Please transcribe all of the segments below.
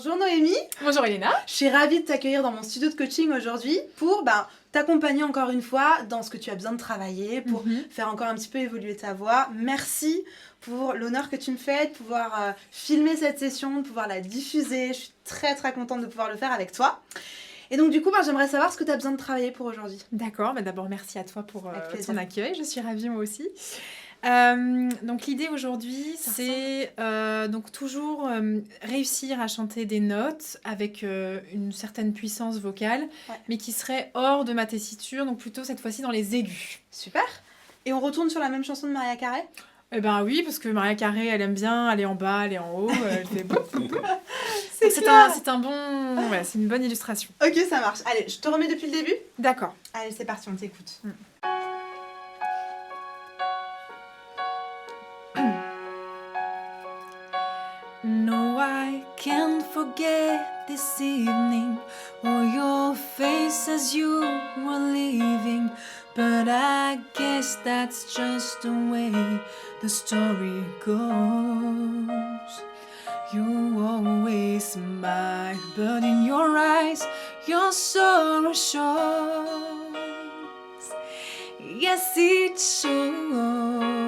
Bonjour Noémie. Bonjour Elena. Je suis ravie de t'accueillir dans mon studio de coaching aujourd'hui pour t'accompagner encore une fois dans ce que tu as besoin de travailler, pour faire encore un petit peu évoluer ta voix. Merci pour l'honneur que tu me fais de pouvoir filmer cette session, de pouvoir la diffuser. Je suis très très contente de pouvoir le faire avec toi. Et donc du coup, j'aimerais savoir ce que tu as besoin de travailler pour aujourd'hui. D'accord, d'abord merci à toi pour ton accueil, je suis ravie moi aussi. Donc l'idée aujourd'hui, c'est donc toujours réussir à chanter des notes avec une certaine puissance vocale, mais qui serait hors de ma tessiture, donc plutôt cette fois-ci dans les aigus. Super. Et on retourne sur la même chanson de Mariah Carey ? Eh ben oui, parce que Mariah Carey, elle aime bien aller en bas, aller en haut, elle fait c'est une bonne illustration. Ok, ça marche. Allez, je te remets depuis le début ? D'accord. Allez, c'est parti, on t'écoute. No, I can't forget this evening or your face as you were leaving. But I guess that's just the way the story goes. You always smile, but in your eyes your sorrow shows. Yes, it shows.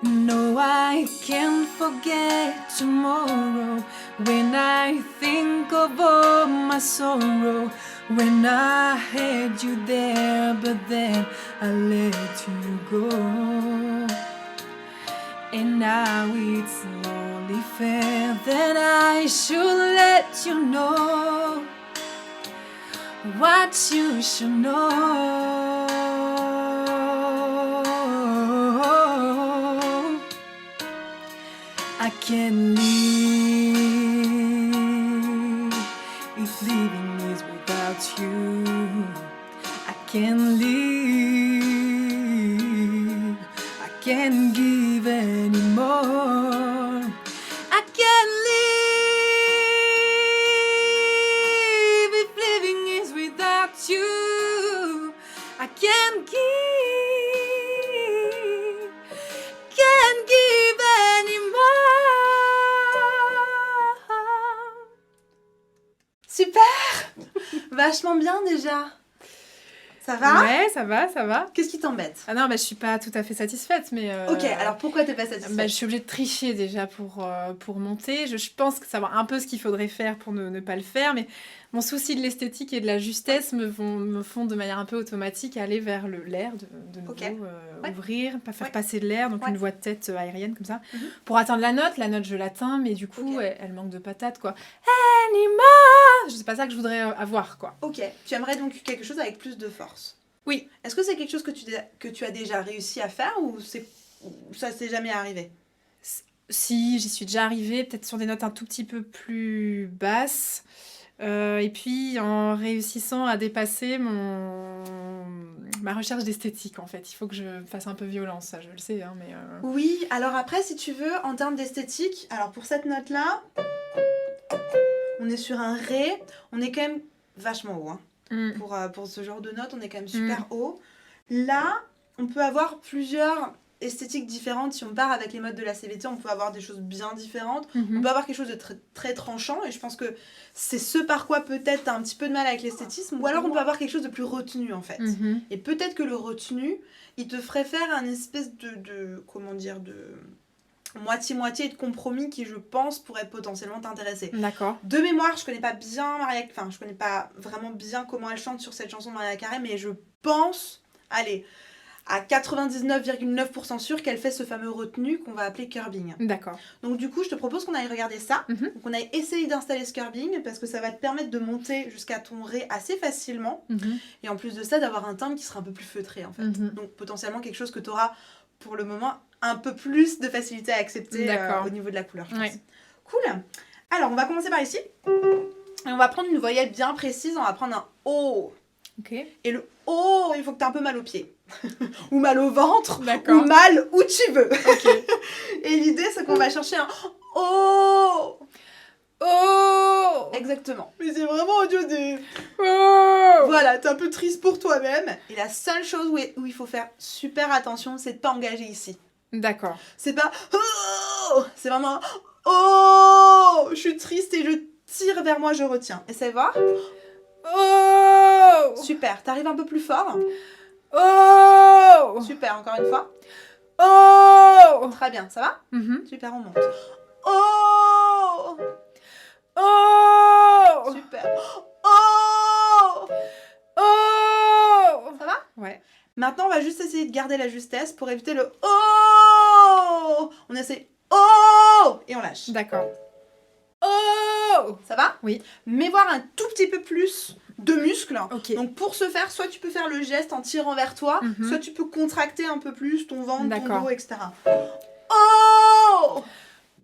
No, I can't forget tomorrow when I think of all my sorrow. When I had you there, but then I let you go. And now it's only fair that I should let you know what you should know. I can't live if living is without you. I can't live, I can't give anymore. I can't live if living is without you. I can't give anymore. Super. Vachement bien déjà. Ça va ? Ouais, ça va. Qu'est-ce qui t'embête ? Ah non, je suis pas tout à fait satisfaite, mais... Ok, alors pourquoi t'es pas satisfaite ? Je suis obligée de tricher déjà pour monter. Je pense savoir un peu ce qu'il faudrait faire pour ne pas le faire, mais mon souci de l'esthétique et de la justesse me font de manière un peu automatique aller vers l'air de nouveau, ouvrir, pas faire passer de l'air, donc une voix de tête aérienne comme ça. Pour atteindre la note je l'atteins, mais du coup elle manque de patates quoi. Anima, c'est pas ça que je voudrais avoir quoi. Ok, tu aimerais donc quelque chose avec plus de force. Oui. Est-ce que c'est quelque chose que tu as déjà réussi à faire ou ça s'est jamais arrivé ? Si, j'y suis déjà arrivée, peut-être sur des notes un tout petit peu plus basses. Et puis en réussissant à dépasser ma recherche d'esthétique en fait. Il faut que je fasse un peu violence, ça je le sais. Hein, mais Oui, alors après si tu veux, en termes d'esthétique, alors pour cette note-là, on est sur un Ré, on est quand même vachement haut. Hein. Pour ce genre de note, on est quand même super haut. Là, on peut avoir plusieurs esthétiques différentes. Si on part avec les modes de la CVT, on peut avoir des choses bien différentes. On peut avoir quelque chose de très, très tranchant. Et je pense que c'est ce par quoi peut-être t'as un petit peu de mal avec l'esthétisme. Ou alors on peut avoir quelque chose de plus retenu en fait. Et peut-être que le retenu, il te ferait faire un espèce de moitié-moitié et de compromis qui, je pense, pourrait potentiellement t'intéresser. D'accord. De mémoire, je connais pas vraiment bien comment elle chante sur cette chanson de Mariah Carey, mais je pense, à 99,9% sûr qu'elle fait ce fameux retenu qu'on va appeler curbing. D'accord. Donc du coup, je te propose qu'on aille regarder ça, qu'on aille essayer d'installer ce curbing, parce que ça va te permettre de monter jusqu'à ton Ré assez facilement, et en plus de ça, d'avoir un timbre qui sera un peu plus feutré, en fait. Donc potentiellement quelque chose que tu auras, pour le moment, un peu plus de facilité à accepter au niveau de la couleur, je pense. Cool. Alors, on va commencer par ici. Et on va prendre une voyelle bien précise, on va prendre un O. Okay. Et le O, il faut que tu aies un peu mal aux pieds. Ou mal au ventre. D'accord. Ou mal où tu veux. Okay. Et l'idée, c'est qu'on va chercher un O. Oh. Exactement. Mais c'est vraiment audio des... Oh. Voilà, t'es un peu triste pour toi-même. Et la seule chose où il faut faire super attention, c'est de pas engager ici. D'accord. C'est pas oh, c'est vraiment oh, je suis triste et je tire vers moi, je retiens. Essaye voir. Oh! Super, t'arrives un peu plus fort. Oh! Super, encore une fois. Oh! Très bien, ça va? Mhm. Super, on monte. Oh! Oh! Super. Oh! Oh! Ça va? Ouais. Maintenant, on va juste essayer de garder la justesse pour éviter le oh! On essaie oh! Et on lâche. D'accord. Oh! Ça va? Oui. Mais voir un tout petit peu plus de muscles. Ok. Donc pour ce faire, soit tu peux faire le geste en tirant vers toi, Mhm. soit tu peux contracter un peu plus ton ventre, ton D'accord. dos, etc. Oh!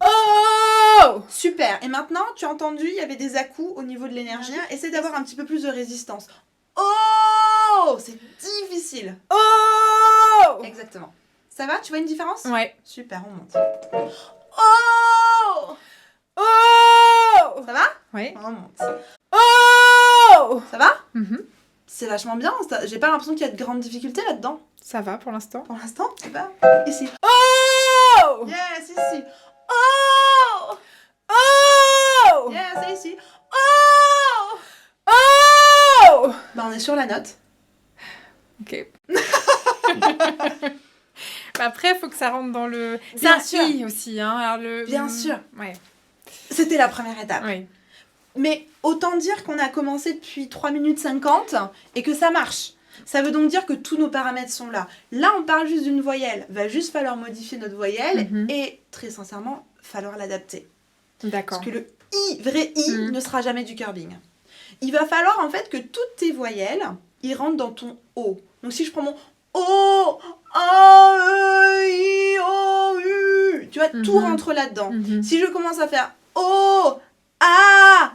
Oh! Super. Et maintenant, tu as entendu, il y avait des à-coups au niveau de l'énergie. Essaie d'avoir un petit peu plus de résistance. Oh! C'est difficile. Oh! Exactement. Ça va? Tu vois une différence? Ouais. Super, on monte. Oh! Oh! Ça va? Ouais. On monte. Oh! Ça va? Mhm. C'est vachement bien. J'ai pas l'impression qu'il y a de grandes difficultés là-dedans. Ça va pour l'instant. Pour l'instant, c'est pas. Ici. Oh! Yes, ici. Oh! Oh! Yes, c'est ici. Oh! Oh! Bah, on est sur la note. Ok. Après, il faut que ça rentre dans le... C'est Bien un sûr. I aussi, hein. Alors le... Bien sûr. Ouais. C'était la première étape. Oui. Mais autant dire qu'on a commencé depuis 3 minutes 50 et que ça marche. Ça veut donc dire que tous nos paramètres sont là. Là, on parle juste d'une voyelle. Va juste falloir modifier notre voyelle Mhm. et, très sincèrement, falloir l'adapter. D'accord. Parce que le I, vrai I, Mhm. ne sera jamais du curbing. Il va falloir en fait que toutes tes voyelles, ils rentrent dans ton O. Donc si je prends mon O, A, E, I, O, U, tu vois, tout Mhm. rentre là-dedans. Mhm. Si je commence à faire O, A,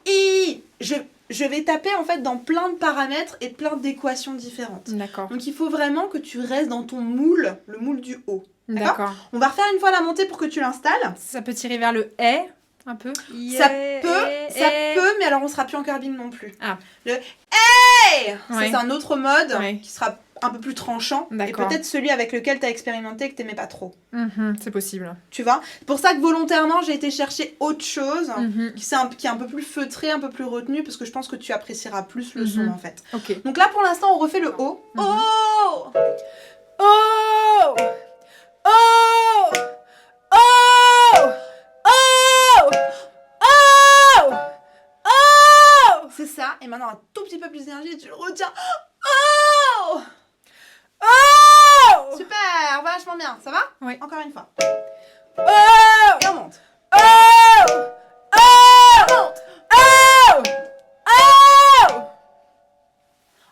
I, je vais taper en fait dans plein de paramètres et plein d'équations différentes. D'accord. Donc il faut vraiment que tu restes dans ton moule, le moule du O. D'accord. On va refaire une fois la montée pour que tu l'installes. Ça peut tirer vers le est, un peu. Ça peut, mais alors on sera plus en curbing non plus. Ah. Le hey, ça Ouais. c'est un autre mode Ouais. qui sera un peu plus tranchant et D'accord. peut-être celui avec lequel tu as expérimenté et que t'aimais pas trop. Mhm, c'est possible. Tu vois? C'est pour ça que volontairement j'ai été chercher autre chose Mhm. qui est un peu plus feutré, un peu plus retenu parce que je pense que tu apprécieras plus le son Mhm. en fait. Ok. Donc là pour l'instant on refait le O. Mhm. Oh! Oh! Oh! Oh! Oh! Oh! Oh! C'est ça. Et maintenant un tout petit peu plus d'énergie et tu le retiens. Oh! Oh! Super, vachement bien. Ça va? Oui. Encore une fois. Oh! Et on monte. Oh! Oh! On monte. Oh! Oh!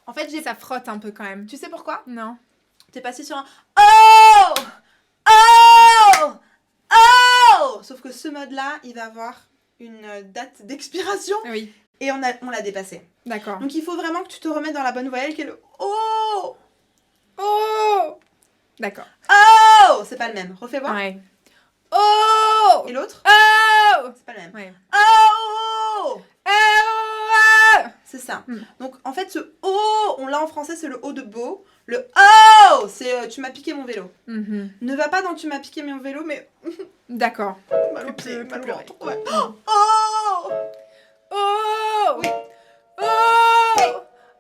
En fait, Ça frotte un peu quand même. tu sais pourquoi? Non. T'es passé sur un oh! Oh! Oh! Sauf que ce mode-là, il va avoir une date d'expiration Oui. et on l'a dépassé. D'accord. Donc il faut vraiment que tu te remettes dans la bonne voyelle qui est le oh! Oh! D'accord. Oh! C'est pas le même. Refais voir. Ouais. Oh! Et l'autre? Oh! C'est pas le même. Ouais. Oh! Oh! C'est ça. Hmm. Donc en fait, ce oh, on l'a en français, c'est le O de beau. Le oh, c'est tu m'as piqué mon vélo. Mhm. Ne va pas dans tu m'as piqué mon vélo, mais D'accord. mal au pied, Plus mal au pleurer. ventre. Ouais. Oh! Oh! Oui. Oh!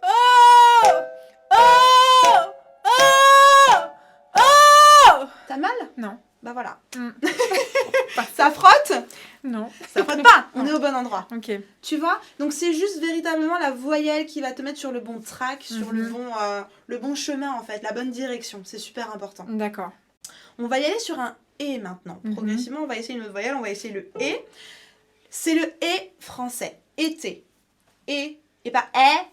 Oh! Oh! Oh! Oh! T'as mal? Non. Bah voilà. Mm. Ça frotte? Non. Ça frotte pas. On est au bon endroit. Ok. Tu vois? Donc c'est juste véritablement la voyelle qui va te mettre sur le bon track, sur le bon chemin en fait, la bonne direction. C'est super important. D'accord. On va y aller sur un et maintenant. Mhm. Progressivement, on va essayer une autre voyelle. On va essayer le et. C'est le et français. Été. Et pas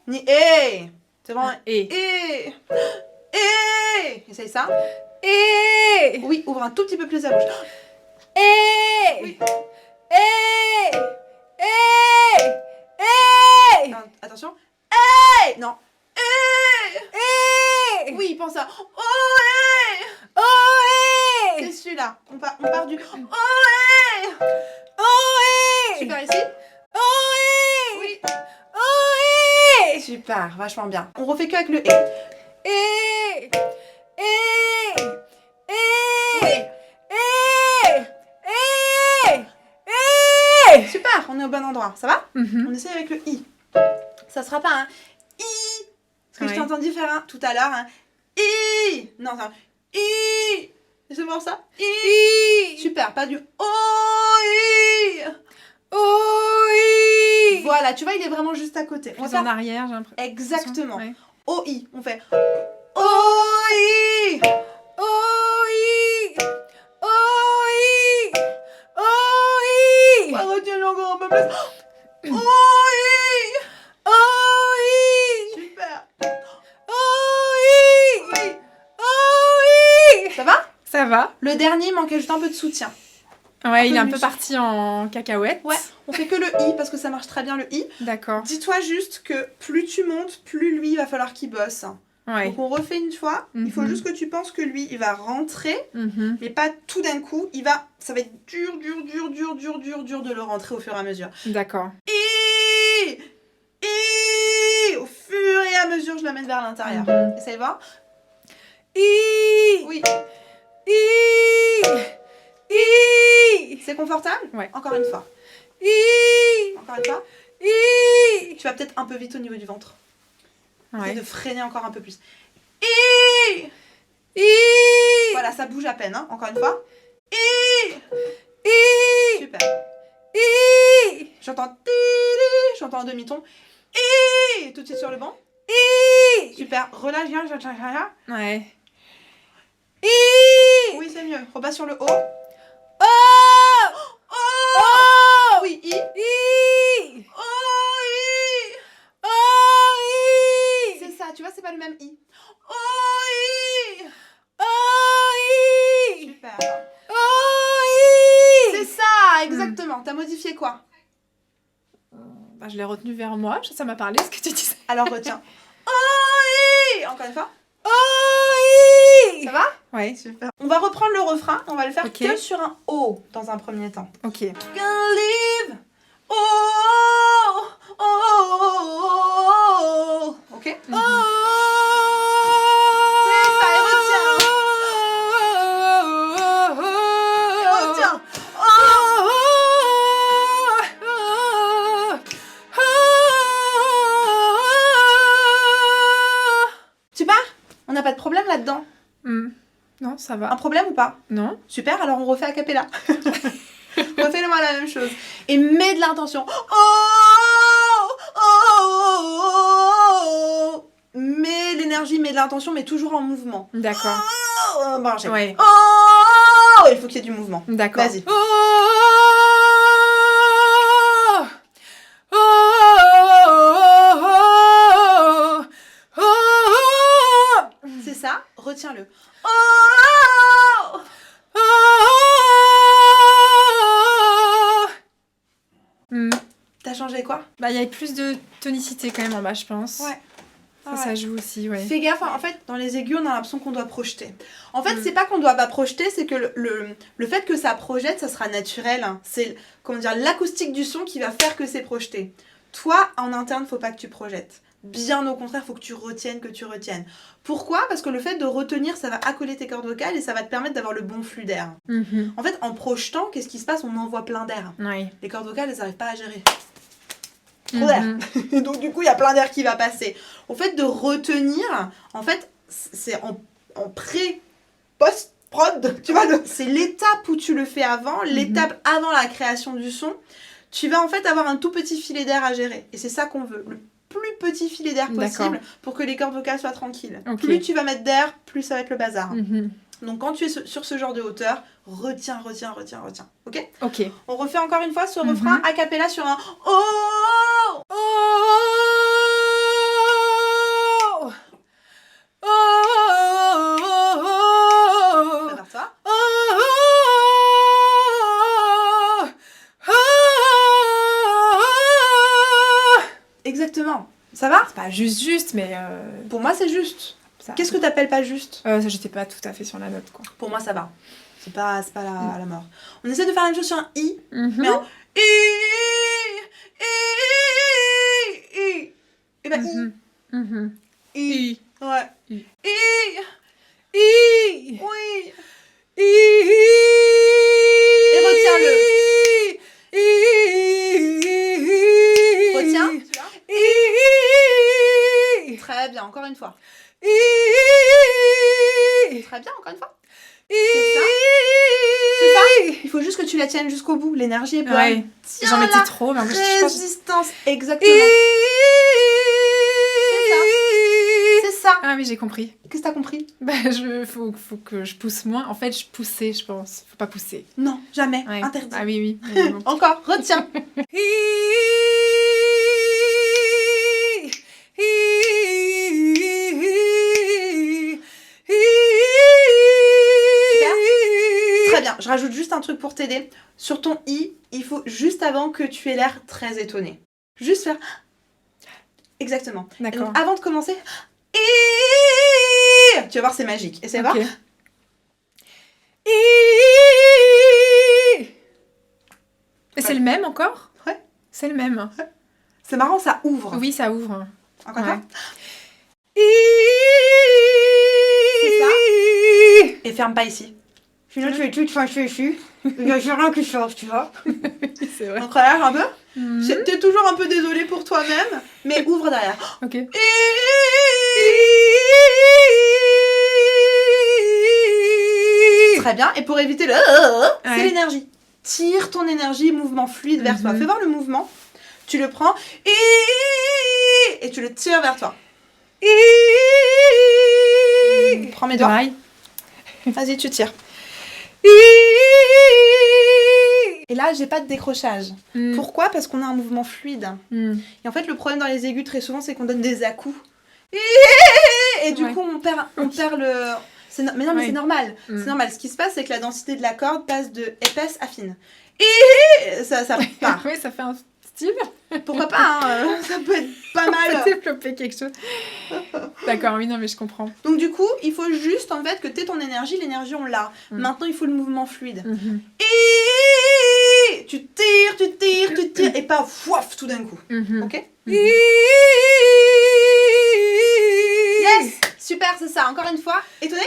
ni et. C'est vraiment un Et. et. Et. Essaye ça. Et. Oui, ouvre un tout petit peu plus la bouche. Et. Oui. Et. Et. Et. Non, attention. Et. Non. Et. Et. Oui, pense à oh et. Oh. C'est Et. celui-là. On part du oh et. Oh. Et. Super ici. Oh. Et. Oui. Oh. Et. Super, vachement bien. On refait que avec le et. Et. Et. Et. Super, on est au bon endroit. Ça va? Mhm. On essaye avec le I. Ça sera pas un I. Parce que je t'ai entendu faire un tout à l'heure. Un I. Non, c'est un I. Laissez-moi voir ça. I. Super, pas du O-I. O-I. Voilà, tu vois, il est vraiment juste à côté. On va Plus en faire arrière, j'ai l'impression. exactement. Ouais. O-I. On fait O-I. O-I. O-I. O-I. Retiens-le encore un peu plus. O-I. O-I. Super. O-I. Oui. O-I. Ça va? Ça va. Le dernier, il manquait juste un peu de soutien. Ouais, il est un peu muscle. parti en cacahuète. Ouais, on fait que le I parce que ça marche très bien le I. D'accord. Dis-toi juste que plus tu montes, plus lui, il va falloir qu'il bosse. Ouais. Donc on refait une fois. Il faut Mhm. juste que tu penses que lui, il va rentrer, Mhm. mais pas tout d'un coup. Ça va être dur de le rentrer au fur et à mesure. D'accord. I. Au fur et à mesure, je l'amène vers l'intérieur. Mhm. Essaye voir. I. Oui. I. I. C'est confortable? Ouais. Encore une fois. I. Encore une fois. I. Tu vas peut-être un peu vite au niveau du ventre. Ouais. Essaye de freiner encore un peu plus. I. I. Voilà, ça bouge à peine, hein. Encore une fois. I. I. Super. I. J'entends tiri, j'entends un demi-ton. I. Tout de suite sur le banc. I. Super. Relâche, viens. Ouais. I. Oui, c'est mieux. Rebas sur le haut. O. Oh. Oui, I. I. Oh, I. O. I. C'est ça, tu vois, c'est pas le même I. Oh, I. O. I. Super. O. C'est I. ça, exactement. T'as modifié quoi? Bah, je l'ai retenu vers moi, ça m'a parlé ce que tu disais. Alors retiens. Oh, I. Encore une fois. O. I. Ça va? Ouais. Super. On va reprendre le refrain. On va le faire Ok. que sur un O dans un premier temps. Ok. Can live. Oh, oh, oh, oh, oh. Ok? Mhm. C'est ça, et retiens. Et retiens. Tu pars? On n'a pas de problème là-dedans. Non, ça Un va. problème ou pas? Non. Super, alors on refait a cappella. Refais-le-moi la même chose. Et mets de l'intention. Oh, oh, oh, oh. Mets l'énergie, mets de l'intention, mais toujours en mouvement. D'accord. Oh, bon, j'ai- Ouais. Oh, il faut qu'il y ait du mouvement. D'accord. Vas-y. C'est ça, retiens-le. Oh, t'as changé quoi? Bah, il y a plus de tonicité quand même en bas, je pense. Ouais. Ça joue aussi, ouais. Fais gaffe, en fait, dans les aigus, on a l'impression qu'on doit projeter. En fait, c'est pas qu'on doit pas projeter, c'est que le fait que ça projette, ça sera naturel. Hein. C'est, comment dire, l'acoustique du son qui va faire que c'est projeté. Toi, en interne, faut pas que tu projettes. Bien au contraire, faut que tu retiennes, Pourquoi? Parce que le fait de retenir, ça va accoler tes cordes vocales et ça va te permettre d'avoir le bon flux d'air. Mhm. En fait, en projetant, qu'est-ce qui se passe? On envoie plein d'air. Ouais. Les cordes vocales, elles n'arrivent pas à gérer. Trop d'air. Mhm. Donc du coup, il y a plein d'air qui va passer. Au fait de retenir, en fait, c'est en post-prod, tu vois, c'est l'étape où tu le fais avant, l'étape avant la création du son. Tu vas en fait avoir un tout petit filet d'air à gérer. Et c'est ça qu'on veut, le plus petit filet d'air possible pour que les cordes vocales soient tranquilles. Okay. Plus tu vas mettre d'air, plus ça va être le bazar. Mhm. Donc quand tu es sur ce genre de hauteur, retiens. Ok? Ok. On refait encore une fois ce refrain a cappella sur un oh. Prépare-toi. Exactement. Ça va? C'est pas juste, mais Pour moi, c'est juste. ça... Qu'est-ce que t'appelles pas juste? ça, j'étais pas tout à fait sur la note, quoi. Pour moi, ça va. C'est pas la mort. On essaie de faire la même chose sur un I, mais en I. Et ben I. I. Ouais. I. I. I. Oui. Et retiens-le. Retiens. Très bien, encore une fois. Très bien, encore une fois. C'est ça. Il faut juste que tu la tiennes jusqu'au bout. L'énergie est bonne. Ouais. Tiens, J'en mettais la trop, mais en plus, je pense... résistance. Exactement. C'est ça. Ah oui, j'ai compris. Qu'est-ce que t'as compris? Bah, faut que je pousse moins. En fait, je poussais, je pense. Faut pas pousser. Non, jamais. Ouais. Interdit. Ah oui, oui. Mais bon. Encore, retiens. Très bien, je rajoute juste un truc pour t'aider. Sur ton I, il faut juste avant que tu aies l'air très étonné. Juste faire... Exactement. Et D'accord. donc, avant de commencer... Tu vas voir, c'est magique. Essaie de Ok. voir. Et c'est le même encore? Ouais. C'est le même. C'est marrant, ça ouvre. Oui, ça ouvre. Encore une Ouais. fois. C'est ça. Et ferme pas ici. Sinon, tu es toute fâchée ici. Il y a rien qui sort, tu vois. C'est vrai. Donc, relâche un peu. Mhm. T'es toujours un peu désolé pour toi-même, mais ouvre derrière. Ok. Très bien. Et pour éviter le... C'est Ouais. l'énergie. Tire ton énergie, mouvement fluide vers toi. Mhm. Fais voir le mouvement. Tu le prends et tu le tires vers toi. Prends mes doigts. Pareil. Vas-y, tu tires. Et là, j'ai pas de décrochage. Mm. Pourquoi? Parce qu'on a un mouvement fluide. Mm. Et en fait, le problème dans les aigus, très souvent, c'est qu'on donne des à-coups. Et du Ouais. coup, on perd le... Mais non, mais Ouais. c'est normal. Mm. C'est normal. Ce qui se passe, c'est que la densité de la corde passe de épaisse à fine. Et ça part. Oui, ça fait un style. Pourquoi pas, hein, ça peut être pas On peut mal. développer quelque chose. D'accord, oui, non, mais je comprends. Donc du coup, il faut juste, en fait, que tu aies ton énergie. L'énergie, on l'a. Mm. Maintenant, il faut le mouvement fluide. Mhm. Et tu tires, et pas wouaf tout d'un coup. Mhm. Ok? Mhm. Yes! Super, c'est ça. Encore une fois. Étonné?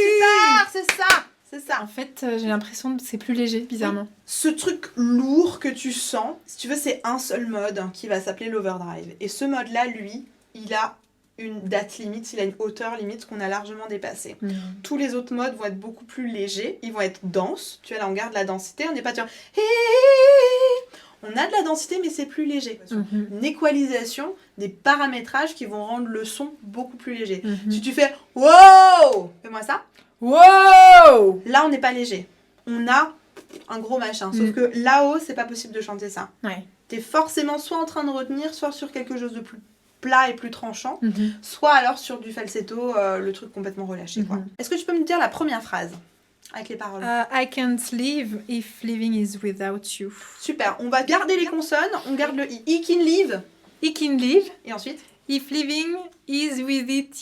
Super, c'est ça. C'est ça. En fait, j'ai l'impression que c'est plus léger, bizarrement. Ce truc lourd que tu sens, si tu veux, c'est un seul mode hein, qui va s'appeler l'overdrive. Et ce mode-là, lui, il a une date limite, il a une hauteur limite qu'on a largement dépassée. Mhm. Tous les autres modes vont être beaucoup plus légers, ils vont être denses. Tu vois, là, on garde la densité, on n'est pas sur... On a de la densité, mais c'est plus léger. Mhm. Une équalisation, des paramétrages qui vont rendre le son beaucoup plus léger. Mhm. Si tu fais « Wow !» Fais-moi ça. Wow! Là, on n'est pas léger. On a un gros machin. Sauf que là-haut, c'est pas possible de chanter ça. Ouais. T'es forcément soit en train de retenir, soit sur quelque chose de plus plat et plus tranchant, Mhm. soit alors sur du falsetto, le truc complètement relâché. Quoi. Mhm. Est-ce que tu peux me dire la première phrase avec les paroles? I can't live if living is without you. Super, on va garder les consonnes, on garde le i. I can live. I can live Et ensuite? if living is with it.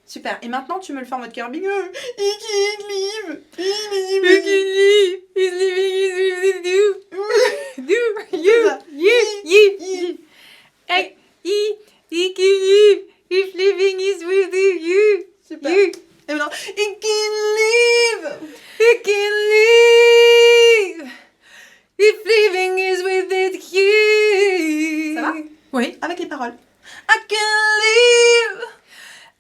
Super. Et maintenant, tu me le fais en mode curving. I can live. You can live if living is with you. Do you, ça. you. I can live if living is with you. Super. You. Et maintenant, I can live. You can live if living is with it. You. Ça va? Oui. Avec les paroles. I can live.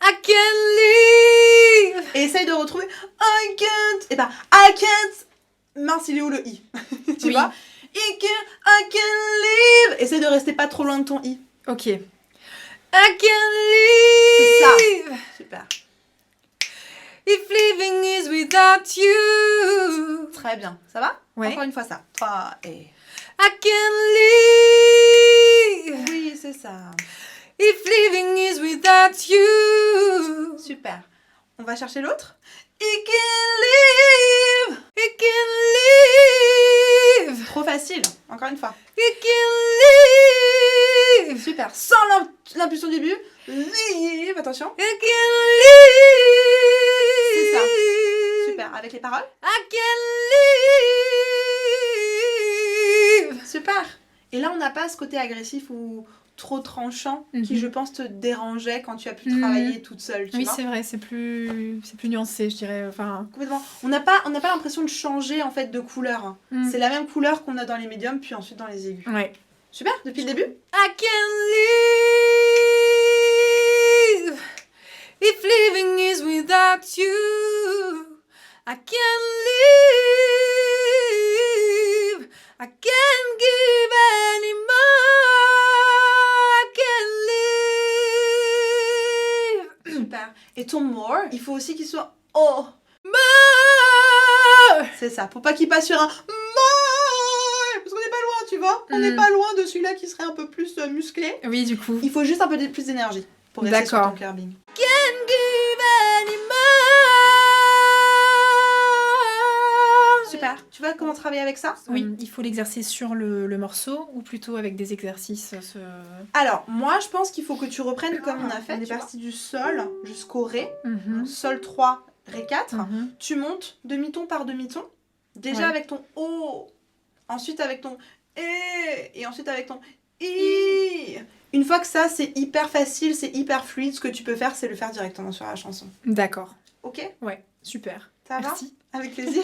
I can live. Et essaye de retrouver I can't. Et ben, I can't. Mince, il est où le i? Tu Oui. vois? I can live. Essaye de rester pas trop loin de ton i. Ok. I can live. Super. If living is without you. Très bien. Ça va? Ouais. Encore une fois ça. 3 et... I can live. Oui, c'est ça. If living is without you. Super. On va chercher l'autre. I can live. I can live. Trop facile. Encore une fois. I can live. Super. Sans l'impulsion du début. Live. Attention. I can live. C'est ça. Super. Avec les paroles. I can live. Super. Et là, on n'a pas ce côté agressif où trop tranchant qui, je pense, te dérangeait quand tu as pu travailler toute seule, tu vois. c'est vrai, c'est plus nuancé, je dirais. Enfin... Complètement. On n'a pas l'impression de changer, en fait, de couleur. C'est la même couleur qu'on a dans les médiums, puis ensuite dans les aigus. Ouais. Super, depuis le début. I can't live if living is without you. I can't live. I can't give anymore. I can't live. Super. Et ton more, il faut aussi qu'il soit oh. More. C'est ça, pour pas qu'il passe sur un more. Parce qu'on n'est pas loin, tu vois. On n'est pas loin de celui-là qui serait un peu plus musclé. Oui, du coup. Il faut juste un peu plus d'énergie pour rester sur ton curbing. Can't give anymore. Super. Tu vois comment travailler avec ça? Oui, il faut l'exercer sur le morceau ou plutôt avec des exercices Alors, moi, je pense qu'il faut que tu reprennes comme on a fait. On est parti du sol jusqu'au ré. Donc, sol 3, ré 4. Tu montes demi-ton par demi-ton. Déjà avec ton O. Ensuite avec ton et ensuite avec ton I. Une fois que ça, c'est hyper facile, c'est hyper fluide, ce que tu peux faire, c'est le faire directement sur la chanson. D'accord. Ok? Ouais, super. Ça va? Merci. Avec plaisir.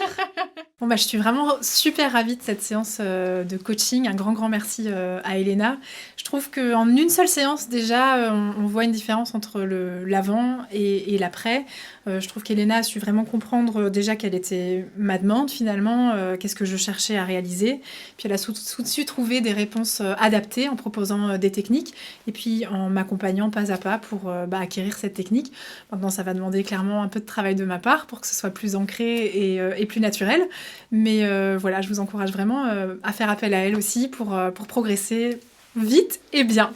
Bon bah je suis vraiment super ravie de cette séance de coaching. Un grand merci à Elena. Je trouve qu'en une seule séance déjà, on voit une différence entre l'avant et l'après. Je trouve qu'Elena a su vraiment comprendre déjà quelle était ma demande finalement, qu'est-ce que je cherchais à réaliser. Puis elle a su trouver des réponses adaptées en proposant des techniques et puis en m'accompagnant pas à pas pour acquérir cette technique. Maintenant ça va demander clairement un peu de travail de ma part pour que ce soit plus ancré et plus naturel. Mais voilà, je vous encourage vraiment à faire appel à elle aussi pour progresser vite et bien.